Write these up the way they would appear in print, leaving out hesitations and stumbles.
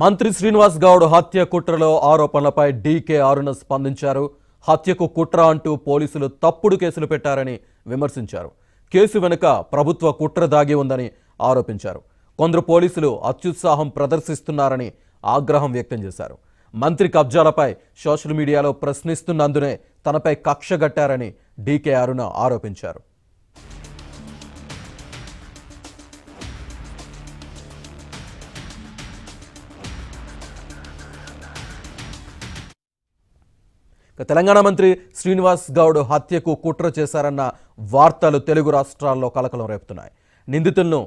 మంత్రి శ్రీనివాస్ గౌడ్ హత్య కుట్రలో ఆరోపణలపై డీకే అరుణ స్పందించారు. హత్యకు కుట్ర అంటూ పోలీసులు తప్పుడు కేసులు పెట్టారని విమర్శించారు. కేసు వెనుక ప్రభుత్వ కుట్ర దాగి ఉందని ఆరోపించారు. కొందరు పోలీసులు అత్యుత్సాహం ప్రదర్శిస్తున్నారని ఆగ్రహం వ్యక్తం చేశారు. మంత్రి కబ్జాలపై సోషల్ మీడియాలో ప్రశ్నిస్తున్నందునే తనపై కక్ష గట్టారని డీకే అరుణ ఆరోపించారు. తెలంగాణ మంత్రి శ్రీనివాస్ గౌడ్ హత్యకు కుట్ర చేశారన్న వార్తలు తెలుగు రాష్ట్రాల్లో కలకలం రేపుతున్నాయి. నిందితులను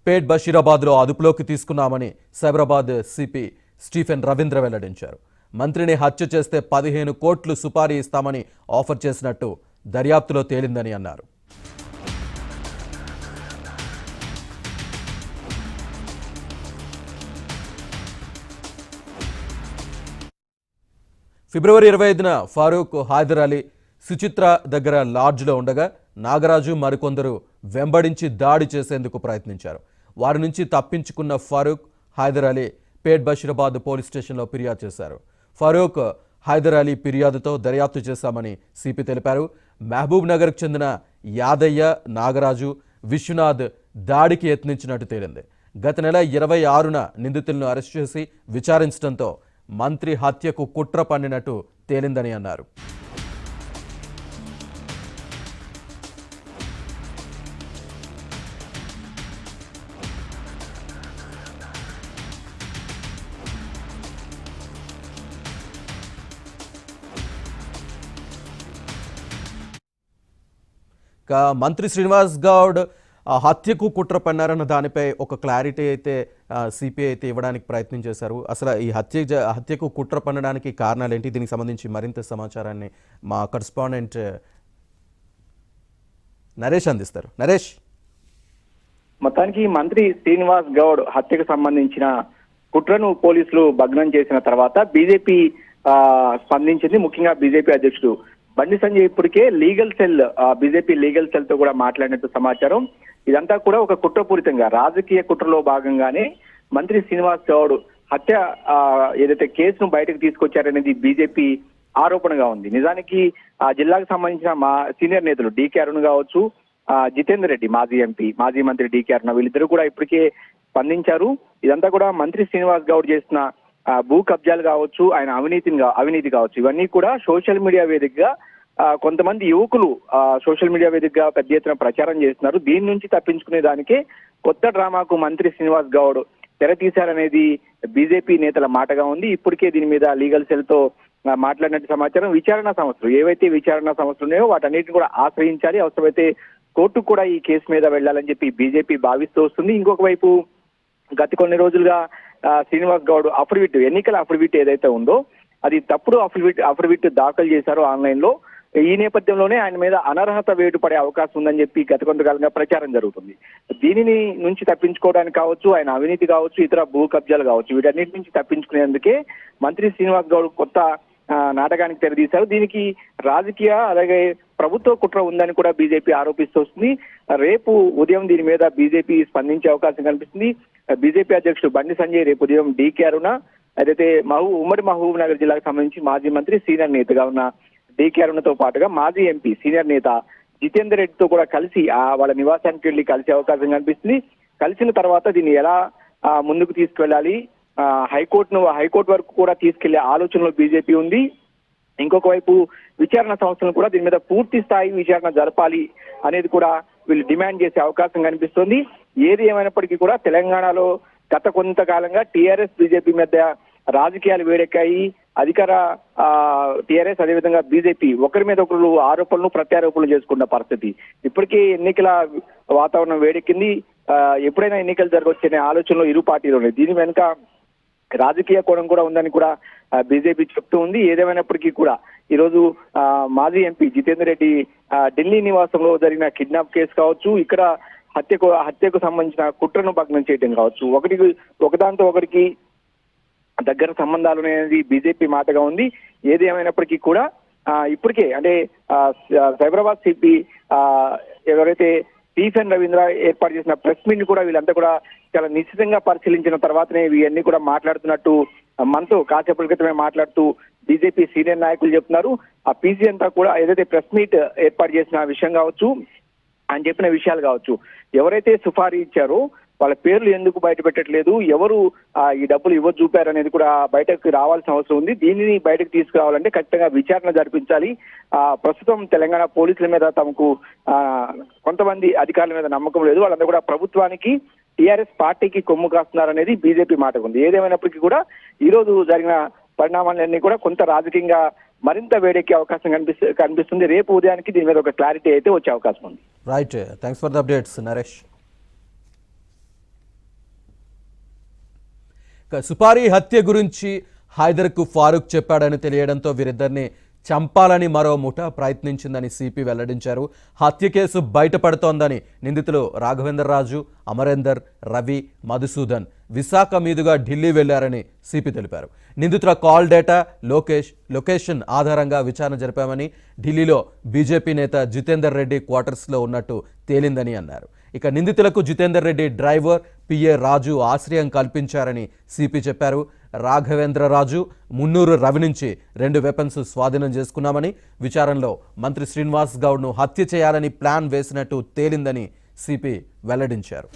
పేట్ బషీరాబాద్లో అదుపులోకి తీసుకున్నామని సైబరాబాద్ సిపి స్టీఫెన్ రవీంద్ర వెల్లడించారు. మంత్రిని హత్య చేస్తే 15 కోట్లు సుపారీ ఇస్తామని ఆఫర్ చేసినట్టు దర్యాప్తులో తేలిందని అన్నారు. ఫిబ్రవరి 25న ఫారూక్, హైదర్ అలీ సుచిత్ర దగ్గర లాడ్జ్లో ఉండగా నాగరాజు మరికొందరు వెంబడించి దాడి చేసేందుకు ప్రయత్నించారు. వారి నుంచి తప్పించుకున్న ఫారూక్, హైదర్ అలీ పేట్ బషీరాబాద్ పోలీస్ స్టేషన్లో ఫిర్యాదు చేశారు. ఫారూక్, హైదర్ అలీ ఫిర్యాదుతో దర్యాప్తు చేశామని సిపి తెలిపారు. మహబూబ్ నగర్కు చెందిన యాదయ్య, నాగరాజు, విశ్వనాథ్ దాడికి యత్నించినట్టు తేలింది. గత నెల 26న నిందితులను అరెస్టు చేసి విచారించడంతో మంత్రి హత్యకు కుట్ర పన్నినట్టు తేలిందని అన్నారు. మంత్రి శ్రీనివాస్ గౌడ్ హత్యకు కుట్ర పన్నారన్న దానిపై ఒక క్లారిటీ అయితే సిపిఐ అయితే ఇవ్వడానికి ప్రయత్నం చేశారు. అసలు ఈ హత్యకు కుట్ర పన్నడానికి కారణాలు ఏంటి? దీనికి సంబంధించి మరింత సమాచారాన్ని మా కరెస్పాండెంట్ నరేష్ అందిస్తారు. నరేష్, మొత్తానికి మంత్రి శ్రీనివాస్ గౌడ్ హత్యకు సంబంధించిన కుట్రను పోలీసులు భగ్నం చేసిన తర్వాత బీజేపీ స్పందించింది. ముఖ్యంగా బీజేపీ అధ్యక్షుడు బండి సంజయ్ ఇప్పటికే legal cell, BJP legal cell తో కూడా మాట్లాడినట్టు సమాచారం. ఇదంతా కూడా ఒక కుట్రపూరితంగా రాజకీయ కుట్రలో భాగంగానే మంత్రి శ్రీనివాస్ గౌడ్ హత్య ఏదైతే కేసును బయటకు తీసుకొచ్చారనేది బీజేపీ ఆరోపణగా ఉంది. నిజానికి ఆ జిల్లాకు సంబంధించిన మా సీనియర్ నేతలు డీకే అరుణ్ కావచ్చు, జితేందర్ రెడ్డి మాజీ ఎంపీ, మాజీ మంత్రి డీకే అరుణ్, వీళ్ళిద్దరూ కూడా ఇప్పటికే స్పందించారు. ఇదంతా కూడా మంత్రి శ్రీనివాస్ గౌడ్ చేసిన భూ కబ్జాలు కావచ్చు, ఆయన అవినీతి కావచ్చు, ఇవన్నీ కూడా సోషల్ మీడియా వేదికగా కొంతమంది యువకులు సోషల్ మీడియా వేదికగా పెద్ద ఎత్తున ప్రచారం చేస్తున్నారు. దీని నుంచి తప్పించుకునే దానికే కొత్త డ్రామాకు మంత్రి శ్రీనివాస్ గౌడ్ తెర తీశారనేది బీజేపీ నేతల మాటగా ఉంది. ఇప్పటికే దీని మీద లీగల్ సెల్ తో మాట్లాడినట్టు సమాచారం. విచారణ సంస్థలు ఏవైతే విచారణ సంస్థలు ఉన్నాయో వాటన్నిటిని కూడా ఆశ్రయించాలి, అవసరమైతే కోర్టుకు కూడా ఈ కేసు మీద వెళ్లాలని చెప్పి బీజేపీ భావిస్తూ వస్తుంది. ఇంకొక వైపు గత కొన్ని రోజులుగా శ్రీనివాస్ గౌడ్ అఫిడవిట్, ఎన్నికల అఫిడవిట్ ఏదైతే ఉందో అది తప్పుడు అఫిడవిట్ దాఖలు చేశారు ఆన్లైన్ లో. ఈ నేపథ్యంలోనే ఆయన మీద అనర్హత వేటు పడే అవకాశం ఉందని చెప్పి గత కొంతకాలంగా ప్రచారం జరుగుతుంది. దీనిని నుంచి తప్పించుకోవడానికి కావచ్చు, ఆయన అవినీతి కావచ్చు, ఇతర భూ కబ్జాలు కావచ్చు, వీటన్నిటి నుంచి తప్పించుకునేందుకే మంత్రి శ్రీనివాస్ గౌడ్ కొత్త నాటకానికి తెరదీశారు. దీనికి రాజకీయ అలాగే ప్రభుత్వ కుట్ర ఉందని కూడా బీజేపీ ఆరోపిస్తూ వస్తుంది. రేపు ఉదయం దీని మీద బీజేపీ స్పందించే అవకాశం కనిపిస్తుంది. బీజేపీ అధ్యక్షుడు బండి సంజయ్ రేపు ఉదయం డీకే అరుణ, ఏదైతే ఉమ్మడి మహబూబ్ నగర్ జిల్లాకు సంబంధించి మాజీ మంత్రి సీనియర్ నేతగా ఉన్న డీకే అరుణతో పాటుగా మాజీ ఎంపీ సీనియర్ నేత జితేందర్ రెడ్డితో కూడా కలిసి వాళ్ళ నివాసానికి వెళ్లి కలిసే అవకాశం కనిపిస్తుంది. కలిసిన తర్వాత దీన్ని ఎలా ముందుకు తీసుకువెళ్ళాలి, హైకోర్టు వరకు కూడా తీసుకెళ్లే ఆలోచనలో బీజేపీ ఉంది. ఇంకొక వైపు విచారణ సంస్థలను కూడా దీని మీద పూర్తి స్థాయి విచారణ జరపాలి అనేది కూడా వీళ్ళు డిమాండ్ చేసే అవకాశం కనిపిస్తుంది. ఏది ఏమైనప్పటికీ కూడా తెలంగాణలో గత కొంతకాలంగా టీఆర్ఎస్ బీజేపీ మధ్య రాజకీయాలు వేడెక్కాయి. అధికార టీఆర్ఎస్ అదేవిధంగా బీజేపీ ఒకరి మీద ఒకరు ఆరోపణలు ప్రత్యారోపణలు చేసుకున్న పరిస్థితి. ఇప్పటికే ఎన్నికల వాతావరణం వేడెక్కింది. ఎప్పుడైనా ఎన్నికలు జరగవచ్చనే ఆలోచనలో ఇరు పార్టీలు ఉన్నాయి. దీని వెనుక రాజకీయ కోణం కూడా ఉందని కూడా బీజేపీ చెప్తూ ఉంది. ఏదేమైనప్పటికీ కూడా ఈరోజు మాజీ ఎంపీ జితేందర్ రెడ్డి ఢిల్లీ నివాసంలో జరిగిన కిడ్నాప్ కేసు కావచ్చు, ఇక్కడ హత్యకు సంబంధించిన కుట్రను భగ్నం చేయడం కావచ్చు, ఒకదాంతో ఒకరికి దగ్గర సంబంధాలు అనేది బీజేపీ మాటగా ఉంది. ఏది ఏమైనప్పటికీ కూడా ఇప్పటికే అంటే సైబరాబాద్ సిపి ఎవరైతే స్టీఫెన్ రవీంద్ర ఏర్పాటు చేసిన ప్రెస్ మీట్ కూడా వీళ్ళంతా కూడా చాలా నిశ్చితంగా పరిశీలించిన తర్వాతనే ఇవన్నీ కూడా మాట్లాడుతున్నట్టు మనతో కాసేపటి క్రితమే మాట్లాడుతూ బీజేపీ సీనియర్ నాయకులు చెప్తున్నారు. ఆ పీసీ అంతా కూడా ఏదైతే ప్రెస్ మీట్ ఏర్పాటు చేసిన విషయం కావచ్చు, ఆయన చెప్పిన విషయాలు కావచ్చు, ఎవరైతే సుపారీ ఇచ్చారో వాళ్ళ పేర్లు ఎందుకు బయట పెట్టట్లేదు, ఎవరు ఈ డబ్బులు చూపారు అనేది కూడా బయటకు రావాల్సిన అవసరం ఉంది. దీనిని బయటకు తీసుకురావాలంటే ఖచ్చితంగా విచారణ జరిపించాలి. ప్రస్తుతం తెలంగాణ పోలీసుల మీద తమకు కొంతమంది అధికారుల మీద నమ్మకం లేదు, వాళ్ళందరూ కూడా ప్రభుత్వానికి టీఆర్ఎస్ పార్టీకి కొమ్ము కాస్తున్నారనేది బీజేపీ మాట ఉంది. ఏదేమైనప్పటికీ కూడా ఈ రోజు జరిగిన పరిణామాలన్నీ కూడా కొంత రాజకీయంగా మరింత వేడెక్కే అవకాశం కనిపిస్తుంది. రేపు ఉదయానికి దీని మీద ఒక క్లారిటీ అయితే వచ్చే అవకాశం ఉంది. Right, thanks for the updates Naresh. Supari హత్య గురించి హైదర్కు ఫారూక్ చెప్పాడని తెలియడంతో వీరిద్దరిని చంపాలని మరో ముఠా ప్రయత్నించిందని సిపి వెల్లడించారు. హత్య కేసు బయటపడుతోందని నిందితులు రాఘవేంద్ర రాజు, అమరేందర్, రవి, మధుసూదన్ విశాఖ మీదుగా ఢిల్లీ వెళ్లారని సిపి తెలిపారు. నిందితుల కాల్ డేటా, లొకేషన్ ఆధారంగా విచారణ జరిపామని, ఢిల్లీలో బీజేపీ నేత జితేందర్ రెడ్డి క్వార్టర్స్లో ఉన్నట్టు తేలిందని అన్నారు. ఇక నిందితులకు జితేందర్ రెడ్డి డ్రైవర్, పిఏ రాజు ఆశ్రయం కల్పించారని సిపి చెప్పారు. రాఘవేంద్ర రాజు, మున్నూరు రవి నుంచి 2 వెపన్స్ స్వాధీనం చేసుకున్నామని, విచారణలో మంత్రి శ్రీనివాస్ గౌడ్ను హత్య చేయాలని ప్లాన్ వేసినట్టు తేలిందని సిపి వెల్లడించారు.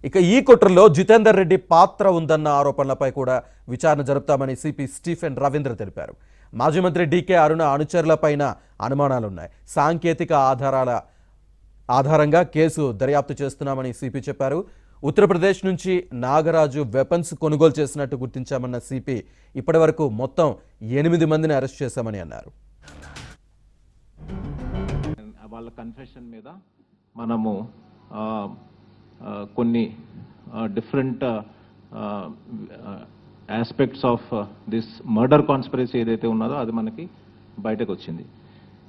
ఇక ఈ కుట్రలో జితేందర్ రెడ్డి పాత్ర ఉందన్న ఆరోపణలపై కూడా విచారణ జరుపుతామని సిపి స్టీఫెన్ రవీంద్ర తెలిపారు. మాజీ మంత్రి డీకే అరుణ అనుచరులపైన అనుమానాలున్నాయి. సాంకేతిక ఆధారంగా కేసు దర్యాప్తు చేస్తున్నామని సిపి చెప్పారు. ఉత్తరప్రదేశ్ నుంచి నాగరాజు వెపన్స్ కొనుగోలు చేసినట్టు గుర్తించామన్న సిపి ఇప్పటివరకు మొత్తం 8 మందిని అరెస్ట్ చేశామని అన్నారు. వాళ్ళ కన్ఫెషన్ మీద మనము కొన్ని different aspects of this murder conspiracy ఏదైతే ఉన్నదో అది మనకి బయటకు వచ్చింది.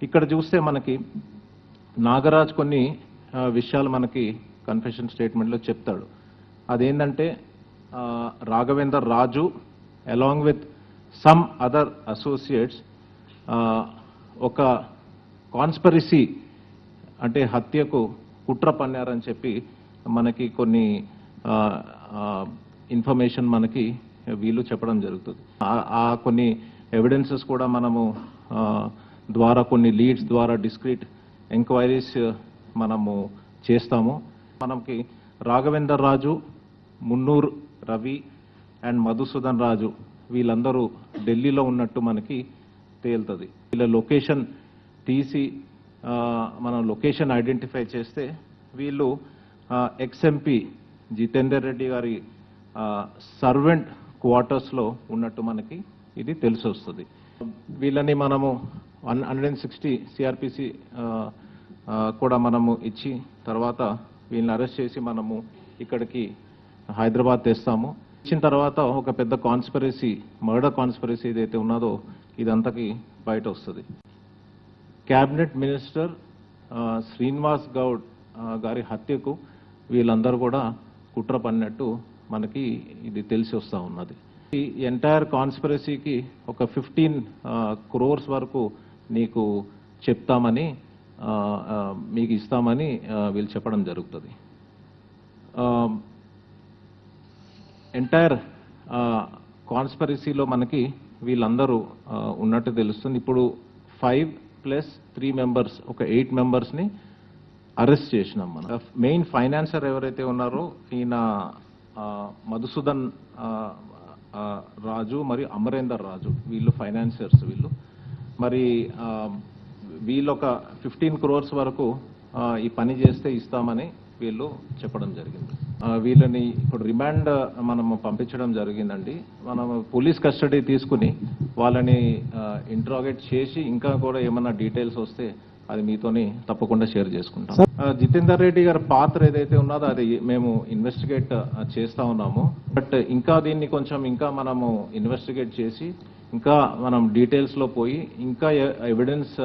ఇక్కడ చూస్తే మనకి నాగరాజ్ కొన్ని విషయాలు మనకి కన్ఫెషన్ స్టేట్మెంట్లో చెప్తాడు. అదేంటంటే Raghavender Raju along with some other associates ఒక కాన్స్పిరసీ అంటే హత్యకు కుట్ర పన్నారని చెప్పి మనకి కొన్ని ఇన్ఫర్మేషన్ మనకి వీళ్ళు చెప్పడం జరుగుతుంది. ఆ కొన్ని ఎవిడెన్సెస్ కూడా మనము ద్వారా కొన్ని లీడ్స్ ద్వారా డిస్క్రీట్ ఎంక్వైరీస్ మనము చేస్తాము. మనకి రాఘవేందర్ రాజు, మున్నూర్ రవి అండ్ మధుసూదన్ రాజు వీళ్ళందరూ ఢిల్లీలో ఉన్నట్టు మనకి తేలుతుంది. వీళ్ళ లొకేషన్ తీసి మనం లొకేషన్ ఐడెంటిఫై చేస్తే వీళ్ళు ఎక్స్ఎంపీ జితేందర్ రెడ్డి గారి సర్వెంట్ క్వార్టర్స్లో ఉన్నట్టు మనకి ఇది తెలిసి వస్తుంది. వీళ్ళని మనము 160 సిఆర్పిసి కూడా మనము ఇచ్చి తర్వాత వీళ్ళని అరెస్ట్ చేసి మనము ఇక్కడికి హైదరాబాద్ తెస్తాము. ఇచ్చిన తర్వాత ఒక పెద్ద కాన్స్పిరసీ, మర్డర్ కాన్స్పిరసీ ఏదైతే ఉన్నదో ఇదంతకి బయట వస్తుంది. క్యాబినెట్ మినిస్టర్ శ్రీనివాస్ గౌడ్ గారి హత్యకు వీళ్ళందరూ కూడా కుట్ర పడినట్టు మనకి ఇది తెలిసి వస్తూ ఉన్నది. ఈ ఎంటైర్ కాన్స్పిరసీకి ఒక 15 crores వరకు నీకు చెప్తామని మీకు ఇస్తామని వీళ్ళు చెప్పడం జరుగుతుంది. ఎంటైర్ కాన్స్పిరసీలో మనకి వీళ్ళందరూ ఉన్నట్టు తెలుస్తుంది. ఇప్పుడు 5+3 members ఒక 8 members-ని అరెస్ట్ చేసినాం. మనం మెయిన్ ఫైనాన్సర్ ఎవరైతే ఉన్నారో ఈయన మధుసూదన్ రాజు మరియు అమరేందర్ రాజు వీళ్ళు ఫైనాన్సర్స్. వీళ్ళు మరి వీళ్ళు ఒక 15 crores వరకు ఈ పని చేస్తే ఇస్తామని వీళ్ళు చెప్పడం జరిగింది. వీళ్ళని ఇప్పుడు రిమాండ్ మనము పంపించడం జరిగిందండి. మనం పోలీస్ కస్టడీ తీసుకుని వాళ్ళని ఇంట్రాగేట్ చేసి ఇంకా కూడా ఏమన్నా డీటెయిల్స్ వస్తే అది మీతోని తప్పకుండా షేర్ చేసుకుంటాం. జితేందర్ రెడ్డి గారి పాత్ర ఏదైతే ఉన్నదో అది మేము ఇన్వెస్టిగేట్ చేస్తా ఉన్నాము. బట్ ఇంకా దీన్ని కొంచెం ఇంకా మనము ఇన్వెస్టిగేట్ చేసి ఇంకా మనం డీటెయిల్స్లో పోయి ఇంకా ఎవిడెన్స్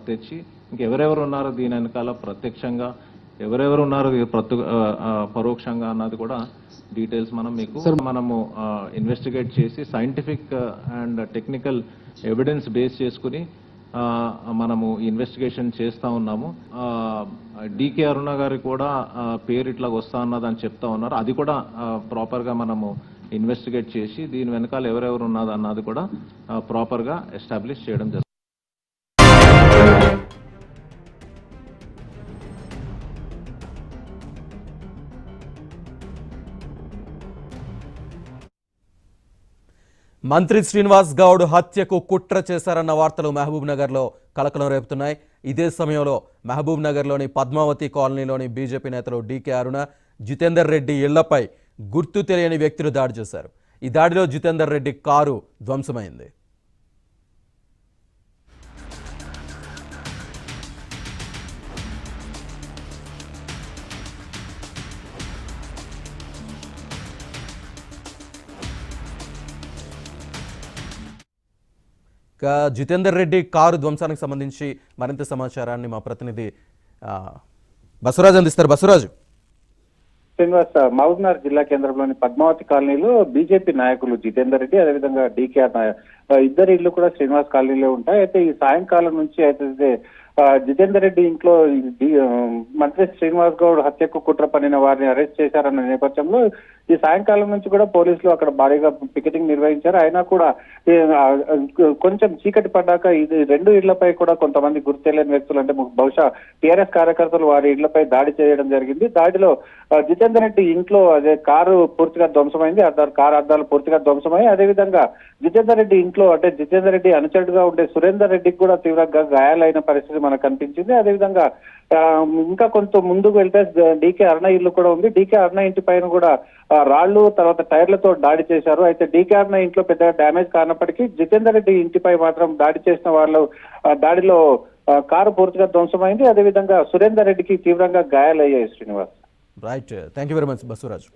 తెచ్చి ఇంకెవరెవరు ఉన్నారో దీని వెనకాల ప్రత్యక్షంగా ఎవరెవరు ఉన్నారు పరోక్షంగా అన్నది కూడా డీటెయిల్స్ మనము ఇన్వెస్టిగేట్ చేసి scientific and technical evidence base చేసుకుని మనము ఇన్వెస్టిగేషన్ చేస్తూ ఉన్నాము. డికే అరుణ గారి కూడా పేరు ఇట్లా వస్తా ఉన్నదని చెప్తా ఉన్నారు. అది కూడా ప్రాపర్గా మనము ఇన్వెస్టిగేట్ చేసి దీని వెనకాల ఎవరెవరు ఉన్నది అన్నది కూడా ప్రాపర్గా ఎస్టాబ్లిష్ చేయడం జరుగుతుంది. మంత్రి శ్రీనివాస్ గౌడ్ హత్యకు కుట్ర చేశారన్న వార్తలు మహబూబ్ నగర్లో కలకలం రేపుతున్నాయి. ఇదే సమయంలో మహబూబ్ నగర్లోని పద్మావతి కాలనీలోని బీజేపీ నేతలు డీకే అరుణ, జితేందర్ రెడ్డి ఇళ్లపై గుర్తు తెలియని వ్యక్తులు దాడి చేశారు. ఈ దాడిలో జితేందర్ రెడ్డి కారు ధ్వంసమైంది. జితేందర్ రెడ్డి కారు ధ్వంసానికి సంబంధించి మరింత సమాచారాన్ని మా ప్రతినిధి బసవరాజు అందిస్తారు. బసవరాజు. శ్రీనివాస్, మహబూబ్నగర్ జిల్లా కేంద్రంలోని పద్మావతి కాలనీలో బీజేపీ నాయకులు జితేందర్ రెడ్డి అదేవిధంగా డీకేఆర్ ఇద్దరు ఇళ్లు కూడా శ్రీనివాస్ కాలనీలో ఉంటాయి. అయితే ఈ సాయంకాలం నుంచి అయితే జితేందర్ రెడ్డి ఇంట్లో మంత్రి శ్రీనివాస్ గౌడ్ హత్యకు కుట్ర పన్నిన వారిని అరెస్ట్ చేశారన్న నేపథ్యంలో ఈ సాయంకాలం నుంచి కూడా పోలీసులు అక్కడ భారీగా పికెటింగ్ నిర్వహించారు. అయినా కూడా కొంచెం చీకటి పడ్డాక ఇది రెండు ఇళ్లపై కూడా కొంతమంది గుర్తు తెలియని వ్యక్తులు అంటే బహుశా టీఆర్ఎస్ కార్యకర్తలు వారి ఇళ్లపై దాడి చేయడం జరిగింది. దాడిలో జితేందర్ రెడ్డి ఇంట్లో అదే కారు పూర్తిగా ధ్వంసమైంది. కారు అద్దాలు పూర్తిగా ధ్వంసమై అదేవిధంగా జితేందర్ రెడ్డి ఇంట్లో అంటే జితేందర్ రెడ్డి అనుచరుడుగా ఉండే సురేందర్ రెడ్డికి కూడా తీవ్రంగా గాయాలైన పరిస్థితి మనకు కనిపించింది. అదేవిధంగా ఇంకా కొంత ముందుకు వెళ్తే డీకే అరుణ ఇల్లు కూడా ఉంది. డీకే అరుణ ఇంటి పైన కూడా రాళ్లు తర్వాత టైర్లతో దాడి చేశారు. అయితే డీకే అరుణ ఇంట్లో పెద్దగా డ్యామేజ్ కానప్పటికీ జితేందర్ రెడ్డి ఇంటిపై మాత్రం దాడి చేసిన వాళ్ళు దాడిలో కారు పూర్తిగా ధ్వంసమైంది. అదేవిధంగా సురేందర్ రెడ్డికి తీవ్రంగా గాయాలయ్యాయి. Srinivas. Right, thank you very much Basavaraju.